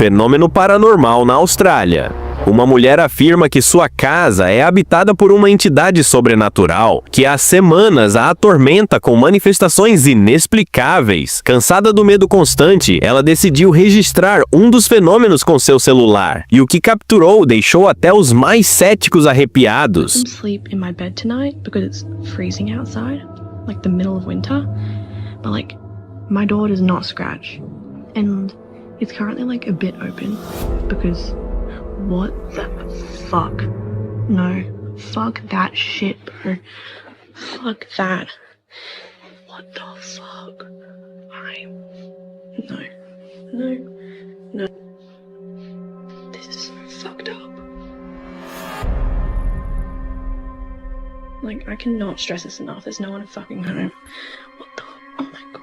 Fenômeno paranormal na Austrália. Uma mulher afirma que sua casa é habitada por uma entidade sobrenatural que há semanas a atormenta com manifestações inexplicáveis. Cansada do medo constante, ela decidiu registrar um dos fenômenos com seu celular. E o que capturou deixou até os mais céticos arrepiados. I'm sleep in my bed tonight because it's freezing outside, like the middle of winter. But like my door does not scratch, and it's currently like a bit open because what the fuck? No, fuck that shit, bro. Fuck that. What the fuck? No. This is fucked up. Like, I cannot stress this enough. There's no one fucking home. What the? Oh my god.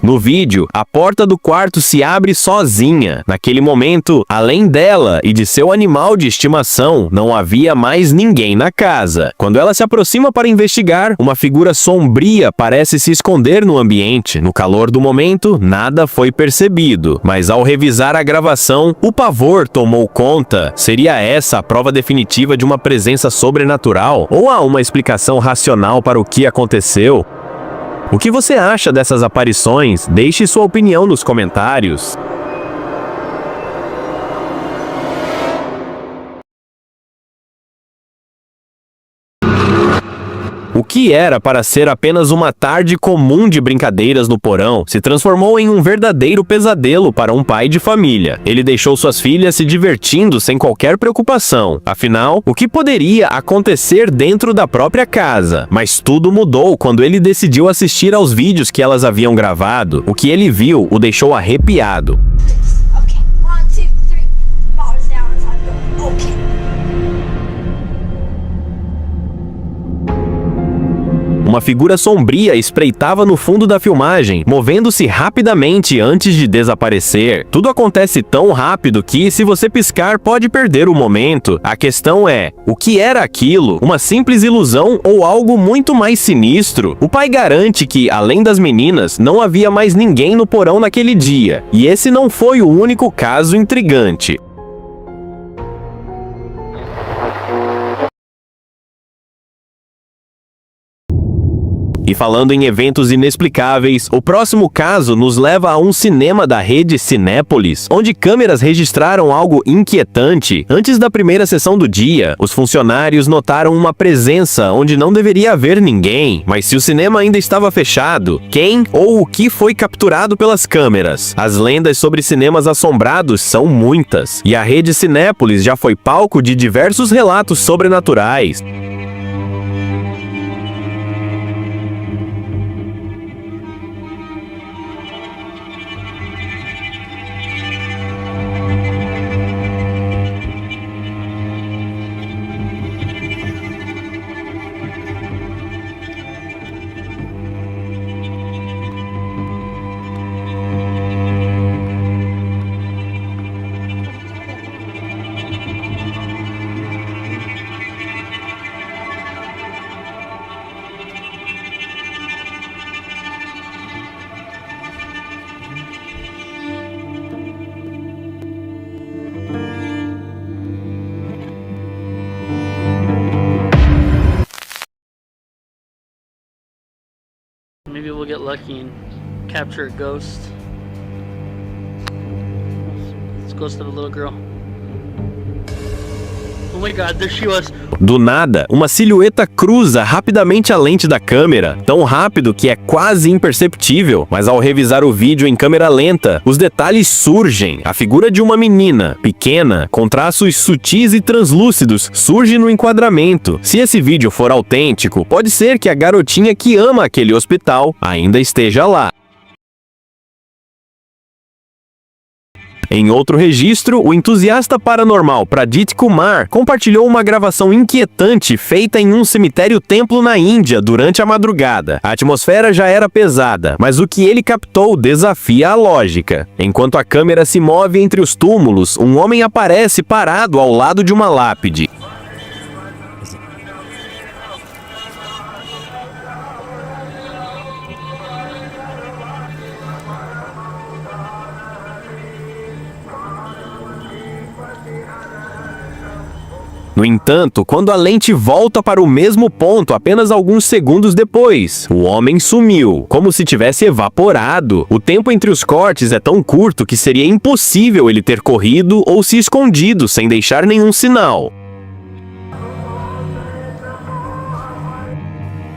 No vídeo, a porta do quarto se abre sozinha. Naquele momento, além dela e de seu animal de estimação, não havia mais ninguém na casa. Quando ela se aproxima para investigar, uma figura sombria parece se esconder no ambiente. No calor do momento, nada foi percebido. Mas ao revisar a gravação, o pavor tomou conta. Seria essa a prova definitiva de uma presença sobrenatural? Ou há uma explicação racional para o que aconteceu? O que você acha dessas aparições? Deixe sua opinião nos comentários. O que era para ser apenas uma tarde comum de brincadeiras no porão se transformou em um verdadeiro pesadelo para um pai de família. Ele deixou suas filhas se divertindo sem qualquer preocupação. Afinal, o que poderia acontecer dentro da própria casa? Mas tudo mudou quando ele decidiu assistir aos vídeos que elas haviam gravado. O que ele viu o deixou arrepiado. Okay, 1, 2, 3. Bars down and time. Okay. Uma figura sombria espreitava no fundo da filmagem, movendo-se rapidamente antes de desaparecer. Tudo acontece tão rápido que, se você piscar, pode perder o momento. A questão é, o que era aquilo? Uma simples ilusão ou algo muito mais sinistro? O pai garante que, além das meninas, não havia mais ninguém no porão naquele dia. E esse não foi o único caso intrigante. E falando em eventos inexplicáveis, o próximo caso nos leva a um cinema da rede Cinépolis, onde câmeras registraram algo inquietante. Antes da primeira sessão do dia, os funcionários notaram uma presença onde não deveria haver ninguém. Mas se o cinema ainda estava fechado, quem ou o que foi capturado pelas câmeras? As lendas sobre cinemas assombrados são muitas, e a rede Cinépolis já foi palco de diversos relatos sobrenaturais. Maybe we'll get lucky and capture a ghost. It's the ghost of a little girl. Oh my god, there she was. Do nada, uma silhueta cruza rapidamente a lente da câmera, tão rápido que é quase imperceptível, mas ao revisar o vídeo em câmera lenta, os detalhes surgem. A figura de uma menina, pequena, com traços sutis e translúcidos, surge no enquadramento. Se esse vídeo for autêntico, pode ser que a garotinha que ama aquele hospital ainda esteja lá. Em outro registro, o entusiasta paranormal Pradit Kumar compartilhou uma gravação inquietante feita em um cemitério-templo na Índia durante a madrugada. A atmosfera já era pesada, mas o que ele captou desafia a lógica. Enquanto a câmera se move entre os túmulos, um homem aparece parado ao lado de uma lápide. No entanto, quando a lente volta para o mesmo ponto apenas alguns segundos depois, o homem sumiu, como se tivesse evaporado. O tempo entre os cortes é tão curto que seria impossível ele ter corrido ou se escondido sem deixar nenhum sinal.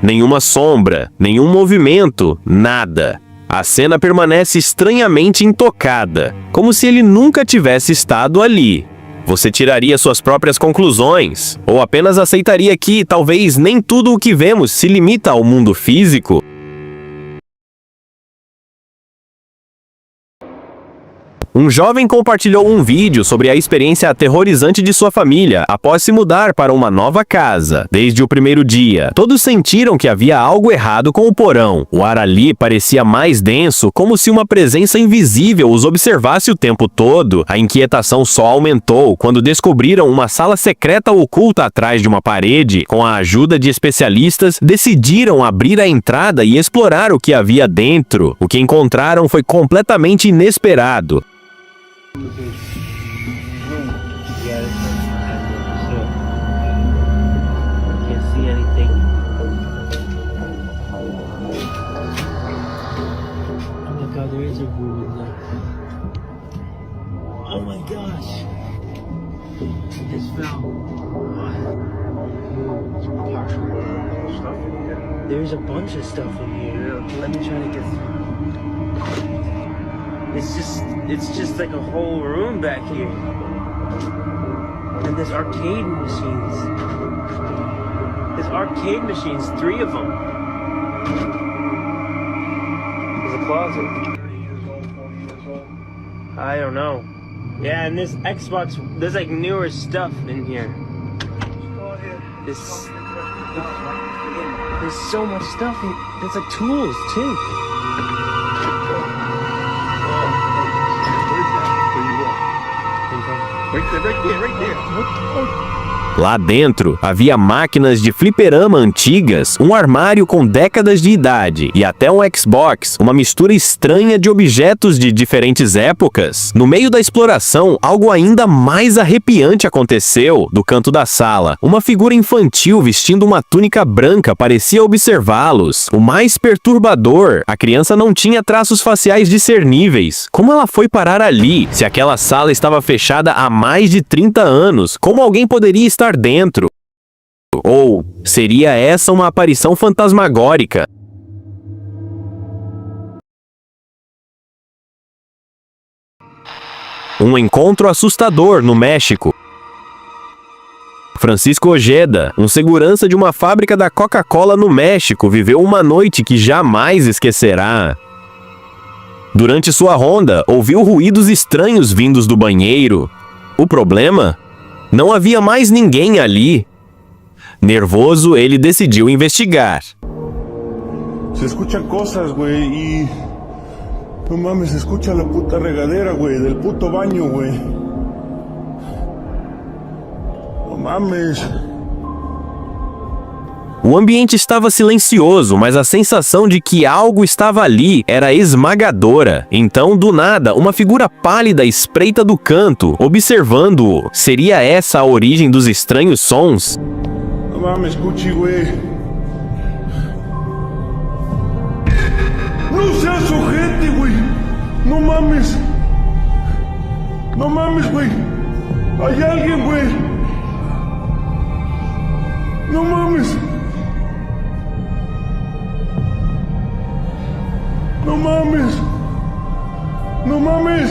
Nenhuma sombra, nenhum movimento, nada. A cena permanece estranhamente intocada, como se ele nunca tivesse estado ali. Você tiraria suas próprias conclusões, ou apenas aceitaria que talvez nem tudo o que vemos se limita ao mundo físico? Um jovem compartilhou um vídeo sobre a experiência aterrorizante de sua família após se mudar para uma nova casa. Desde o primeiro dia, todos sentiram que havia algo errado com o porão. O ar ali parecia mais denso, como se uma presença invisível os observasse o tempo todo. A inquietação só aumentou quando descobriram uma sala secreta oculta atrás de uma parede. Com a ajuda de especialistas, decidiram abrir a entrada e explorar o que havia dentro. O que encontraram foi completamente inesperado. Oh my gosh! This fell. There's a bunch of stuff in here. Let me try to get through. It's just like a whole room back here. And there's arcade machines. There's arcade machines, 3 of them. There's a closet. I don't know. Yeah, and this Xbox, there's like newer stuff in here. There's so much stuff. There's like tools too. Right there. Lá dentro, havia máquinas de fliperama antigas, um armário com décadas de idade e até um Xbox, uma mistura estranha de objetos de diferentes épocas. No meio da exploração, algo ainda mais arrepiante aconteceu. Do canto da sala, uma figura infantil vestindo uma túnica branca parecia observá-los. O mais perturbador, a criança não tinha traços faciais discerníveis. Como ela foi parar ali? Se aquela sala estava fechada há mais de 30 anos, como alguém poderia estar dentro? Ou seria essa uma aparição fantasmagórica? Um encontro assustador no México. Francisco Ojeda, um segurança de uma fábrica da Coca-Cola no México, viveu uma noite que jamais esquecerá. Durante sua ronda, ouviu ruídos estranhos vindos do banheiro. O problema? Não havia mais ninguém ali. Nervoso, ele decidiu investigar. Se escuchan cosas, güey, y... No mames, se escucha la puta regadera, güey, del puto baño, güey. No mames. O ambiente estava silencioso, mas a sensação de que algo estava ali era esmagadora. Então, do nada, uma figura pálida espreita do canto, observando-o. Seria essa a origem dos estranhos sons? No mames, Cuchi, güey. No seas ojete, güey. No mames. No mames, güey. Hay alguien, güey. No mames. No mames. No mames.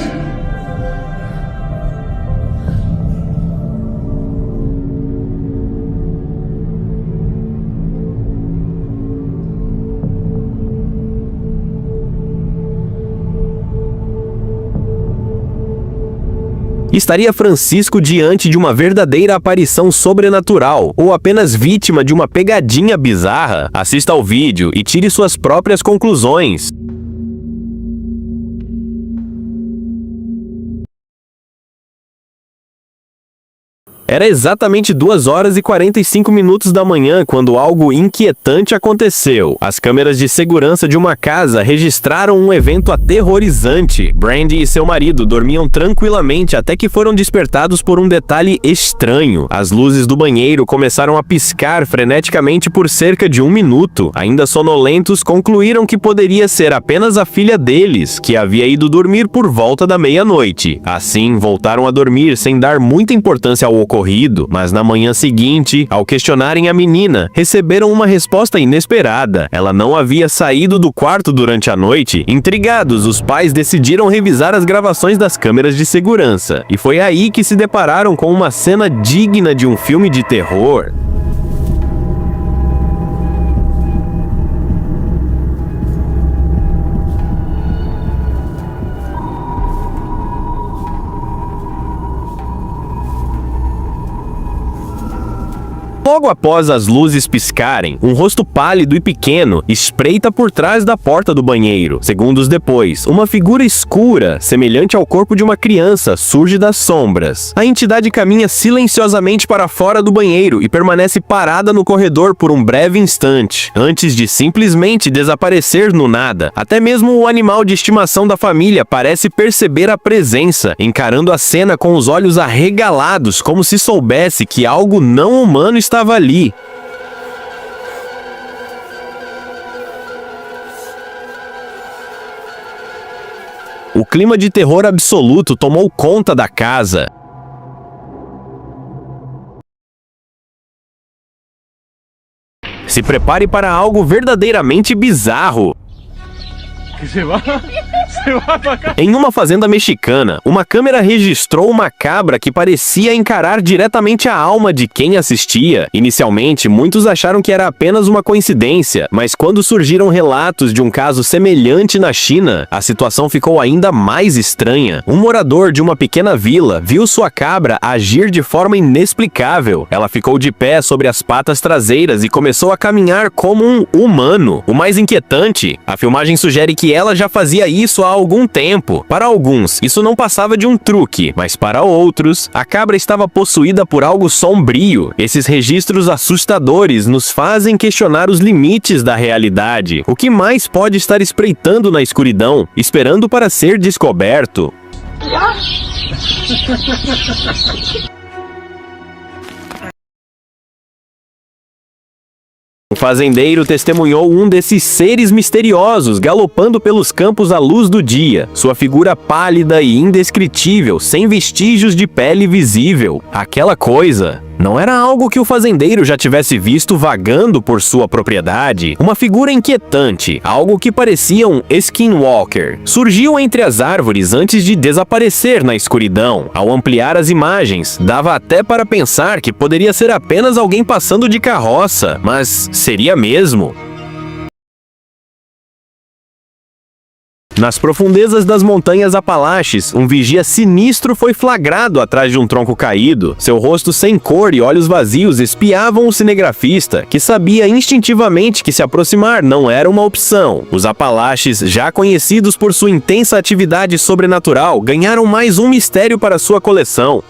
Estaria Francisco diante de uma verdadeira aparição sobrenatural ou apenas vítima de uma pegadinha bizarra? Assista ao vídeo e tire suas próprias conclusões. Era exatamente 2h45 da manhã quando algo inquietante aconteceu. As câmeras de segurança de uma casa registraram um evento aterrorizante. Brandy e seu marido dormiam tranquilamente até que foram despertados por um detalhe estranho. As luzes do banheiro começaram a piscar freneticamente por cerca de 1 minuto. Ainda sonolentos, concluíram que poderia ser apenas a filha deles, que havia ido dormir por volta da meia-noite. Assim, voltaram a dormir sem dar muita importância ao ocorrido, mas na manhã seguinte, ao questionarem a menina, receberam uma resposta inesperada. Ela não havia saído do quarto durante a noite. Intrigados, os pais decidiram revisar as gravações das câmeras de segurança. E foi aí que se depararam com uma cena digna de um filme de terror. Logo após as luzes piscarem, um rosto pálido e pequeno espreita por trás da porta do banheiro. Segundos depois, uma figura escura, semelhante ao corpo de uma criança, surge das sombras. A entidade caminha silenciosamente para fora do banheiro e permanece parada no corredor por um breve instante, antes de simplesmente desaparecer no nada. Até mesmo o animal de estimação da família parece perceber a presença, encarando a cena com os olhos arregalados, como se soubesse que algo não humano estava ali. O clima de terror absoluto tomou conta da casa. Se prepare para algo verdadeiramente bizarro. Em uma fazenda mexicana, uma câmera registrou uma cabra que parecia encarar diretamente a alma de quem assistia. Inicialmente, muitos acharam que era apenas uma coincidência, mas quando surgiram relatos de um caso semelhante na China, a situação ficou ainda mais estranha. Um morador de uma pequena vila viu sua cabra agir de forma inexplicável. Ela ficou de pé sobre as patas traseiras e começou a caminhar como um humano. O mais inquietante, a filmagem sugere que ela já fazia isso há algum tempo. Para alguns, isso não passava de um truque, mas para outros, a cabra estava possuída por algo sombrio. Esses registros assustadores nos fazem questionar os limites da realidade. O que mais pode estar espreitando na escuridão, esperando para ser descoberto? Um fazendeiro testemunhou um desses seres misteriosos galopando pelos campos à luz do dia. Sua figura pálida e indescritível, sem vestígios de pele visível. Aquela coisa não era algo que o fazendeiro já tivesse visto vagando por sua propriedade. Uma figura inquietante, algo que parecia um skinwalker. Surgiu entre as árvores antes de desaparecer na escuridão. Ao ampliar as imagens, dava até para pensar que poderia ser apenas alguém passando de carroça, mas seria mesmo? Nas profundezas das montanhas Apalaches, um vigia sinistro foi flagrado atrás de um tronco caído. Seu rosto sem cor e olhos vazios espiavam o cinegrafista, que sabia instintivamente que se aproximar não era uma opção. Os Apalaches, já conhecidos por sua intensa atividade sobrenatural, ganharam mais um mistério para sua coleção.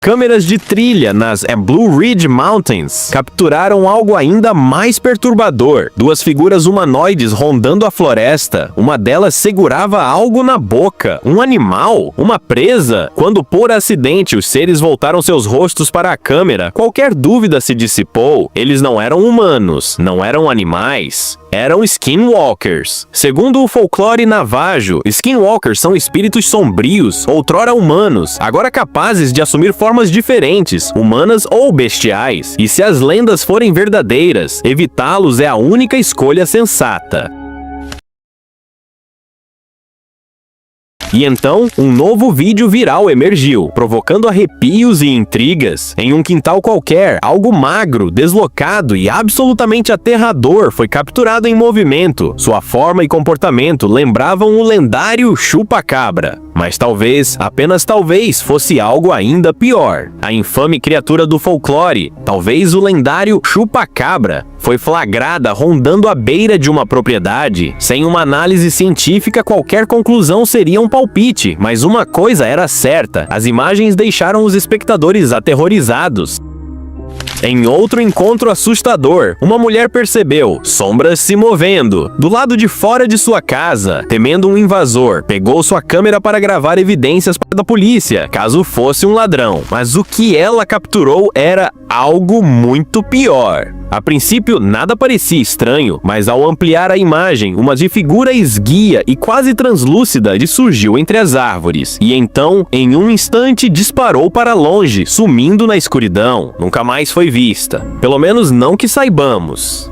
Câmeras de trilha nas Blue Ridge Mountains capturaram algo ainda mais perturbador. Duas figuras humanoides rondando a floresta. Uma delas segurava algo na boca. Um animal? Uma presa? Quando por acidente os seres voltaram seus rostos para a câmera, qualquer dúvida se dissipou. Eles não eram humanos, não eram animais. Eram skinwalkers. Segundo o folclore navajo, skinwalkers são espíritos sombrios, outrora humanos, agora capazes de assumir formas diferentes, humanas ou bestiais. E se as lendas forem verdadeiras, evitá-los é a única escolha sensata. E então, um novo vídeo viral emergiu, provocando arrepios e intrigas. Em um quintal qualquer, algo magro, deslocado e absolutamente aterrador foi capturado em movimento. Sua forma e comportamento lembravam o lendário chupa-cabra. Mas talvez, apenas talvez, fosse algo ainda pior. A infame criatura do folclore, talvez o lendário chupa-cabra, foi flagrada rondando a beira de uma propriedade. Sem uma análise científica, qualquer conclusão seria um palpite, mas uma coisa era certa: as imagens deixaram os espectadores aterrorizados. Em outro encontro assustador, uma mulher percebeu sombras se movendo do lado de fora de sua casa. Temendo um invasor, pegou sua câmera para gravar evidências da polícia, caso fosse um ladrão. Mas o que ela capturou era algo muito pior. A princípio, nada parecia estranho, mas ao ampliar a imagem, uma de figura esguia e quase translúcida surgiu entre as árvores. E então, em um instante, disparou para longe, sumindo na escuridão. Nunca mais foi vista. Pelo menos não que saibamos.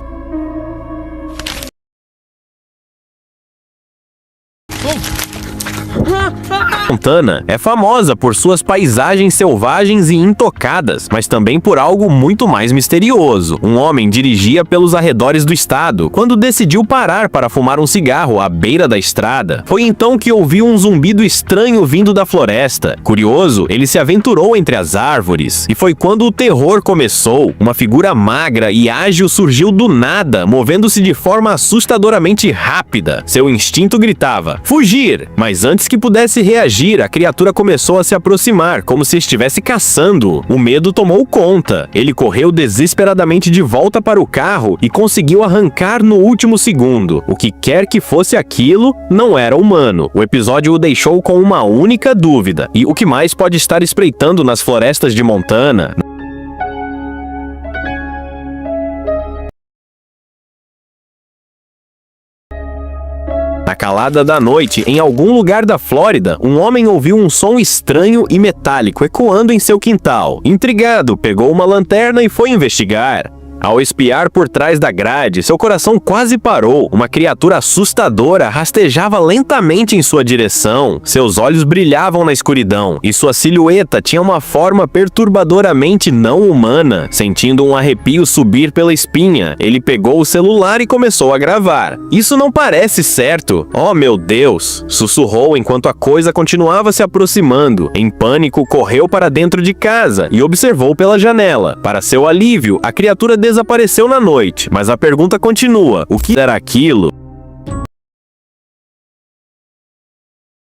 Montana é famosa por suas paisagens selvagens e intocadas, mas também por algo muito mais misterioso. Um homem dirigia pelos arredores do estado quando decidiu parar para fumar um cigarro à beira da estrada. Foi então que ouviu um zumbido estranho vindo da floresta. Curioso, ele se aventurou entre as árvores, e foi quando o terror começou. Uma figura magra e ágil surgiu do nada, movendo-se de forma assustadoramente rápida. Seu instinto gritava: fugir! Mas antes que pudesse reagir, a criatura começou a se aproximar, como se estivesse caçando. O medo tomou conta. Ele correu desesperadamente de volta para o carro e conseguiu arrancar no último segundo. O que quer que fosse aquilo, não era humano. O episódio o deixou com uma única dúvida: e o que mais pode estar espreitando nas florestas de Montana? Na calada da noite, em algum lugar da Flórida, um homem ouviu um som estranho e metálico ecoando em seu quintal. Intrigado, pegou uma lanterna e foi investigar. Ao espiar por trás da grade, seu coração quase parou. Uma criatura assustadora rastejava lentamente em sua direção. Seus olhos brilhavam na escuridão, e sua silhueta tinha uma forma perturbadoramente não humana. Sentindo um arrepio subir pela espinha, ele pegou o celular e começou a gravar. Isso não parece certo. Oh, meu Deus! Sussurrou enquanto a coisa continuava se aproximando. Em pânico, correu para dentro de casa e observou pela janela. Para seu alívio, a criatura desapareceu na noite, mas a pergunta continua: o que era aquilo?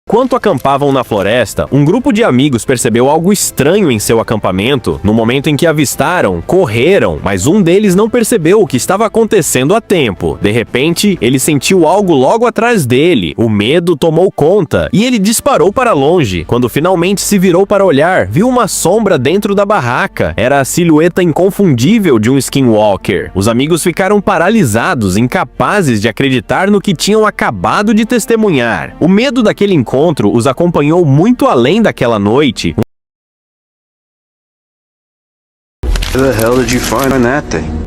Enquanto acampavam na floresta, um grupo de amigos percebeu algo estranho em seu acampamento. No momento em que avistaram, correram, mas um deles não percebeu o que estava acontecendo a tempo. De repente, ele sentiu algo logo atrás dele. O medo tomou conta e ele disparou para longe. Quando finalmente se virou para olhar, viu uma sombra dentro da barraca. Era a silhueta inconfundível de um skinwalker. Os amigos ficaram paralisados, incapazes de acreditar no que tinham acabado de testemunhar. O medo daquele encontro os acompanhou muito além daquela noite.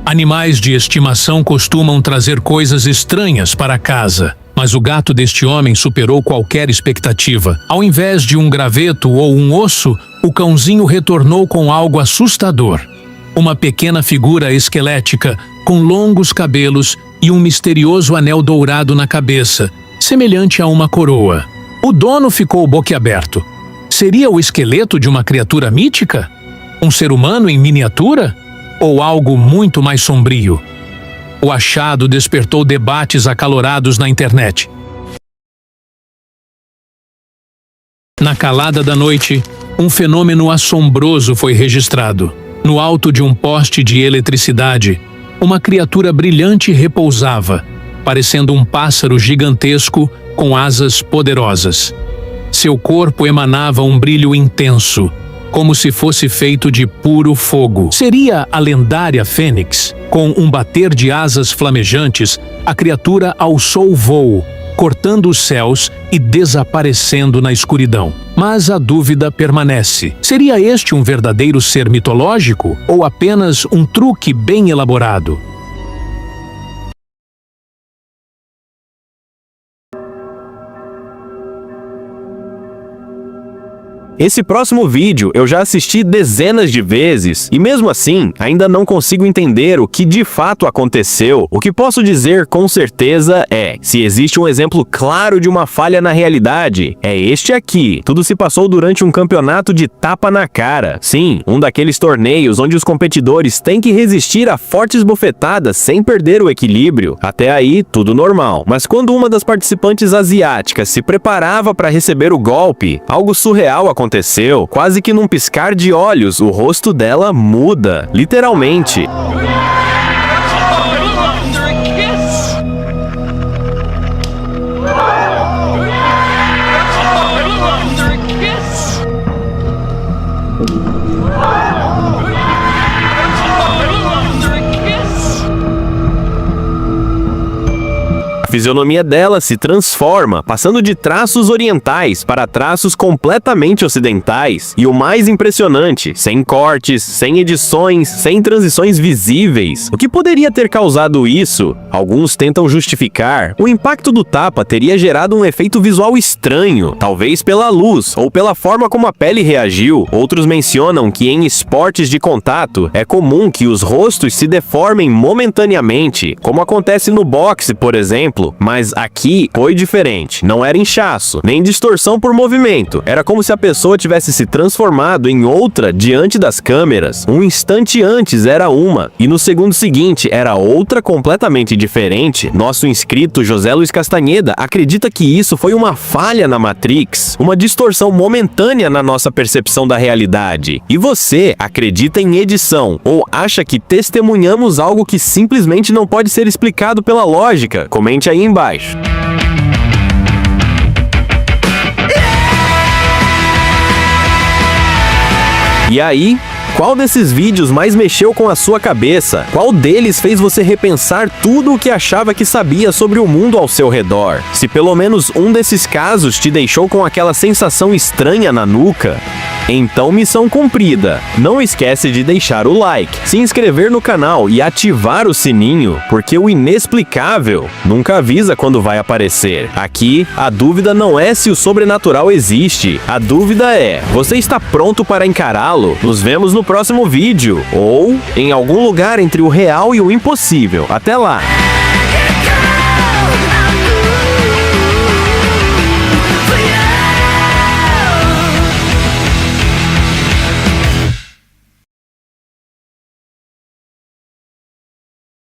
Animais de estimação costumam trazer coisas estranhas para casa, mas o gato deste homem superou qualquer expectativa. Ao invés de um graveto ou um osso, o cãozinho retornou com algo assustador. Uma pequena figura esquelética, com longos cabelos e um misterioso anel dourado na cabeça, semelhante a uma coroa. O dono ficou boquiaberto. Seria o esqueleto de uma criatura mítica? Um ser humano em miniatura? Ou algo muito mais sombrio? O achado despertou debates acalorados na internet. Na calada da noite, um fenômeno assombroso foi registrado. No alto de um poste de eletricidade, uma criatura brilhante repousava, parecendo um pássaro gigantesco com asas poderosas. Seu corpo emanava um brilho intenso, como se fosse feito de puro fogo. Seria a lendária Fênix? Com um bater de asas flamejantes, a criatura alçou o voo, cortando os céus e desaparecendo na escuridão. Mas a dúvida permanece. Seria este um verdadeiro ser mitológico ou apenas um truque bem elaborado? Esse próximo vídeo eu já assisti dezenas de vezes e mesmo assim ainda não consigo entender o que de fato aconteceu. O que posso dizer com certeza é, se existe um exemplo claro de uma falha na realidade, é este aqui. Tudo se passou durante um campeonato de tapa na cara. Sim, um daqueles torneios onde os competidores têm que resistir a fortes bofetadas sem perder o equilíbrio. Até aí, tudo normal. Mas quando uma das participantes asiáticas se preparava para receber o golpe, algo surreal aconteceu. Quase que num piscar de olhos, o rosto dela muda. Literalmente. A fisionomia dela se transforma, passando de traços orientais para traços completamente ocidentais. E o mais impressionante, sem cortes, sem edições, sem transições visíveis. O que poderia ter causado isso? Alguns tentam justificar. O impacto do tapa teria gerado um efeito visual estranho, talvez pela luz ou pela forma como a pele reagiu. Outros mencionam que em esportes de contato é comum que os rostos se deformem momentaneamente, como acontece no boxe, por exemplo. Mas aqui foi diferente. Não era inchaço, nem distorção por movimento. Era como se a pessoa tivesse se transformado em outra diante das câmeras. Um instante antes era uma, e no segundo seguinte era outra completamente diferente. Nosso inscrito José Luiz Castanheda acredita que isso foi uma falha na Matrix, uma distorção momentânea na nossa percepção da realidade. E você acredita em edição ou acha que testemunhamos algo que simplesmente não pode ser explicado pela lógica? Comente aí embaixo. E aí, qual desses vídeos mais mexeu com a sua cabeça? Qual deles fez você repensar tudo o que achava que sabia sobre o mundo ao seu redor? Se pelo menos um desses casos te deixou com aquela sensação estranha na nuca, então missão cumprida. Não esquece de deixar o like, se inscrever no canal e ativar o sininho, porque o inexplicável nunca avisa quando vai aparecer. Aqui, a dúvida não é se o sobrenatural existe, a dúvida é, você está pronto para encará-lo? Nos vemos no próximo vídeo, ou em algum lugar entre o real e o impossível. Até lá!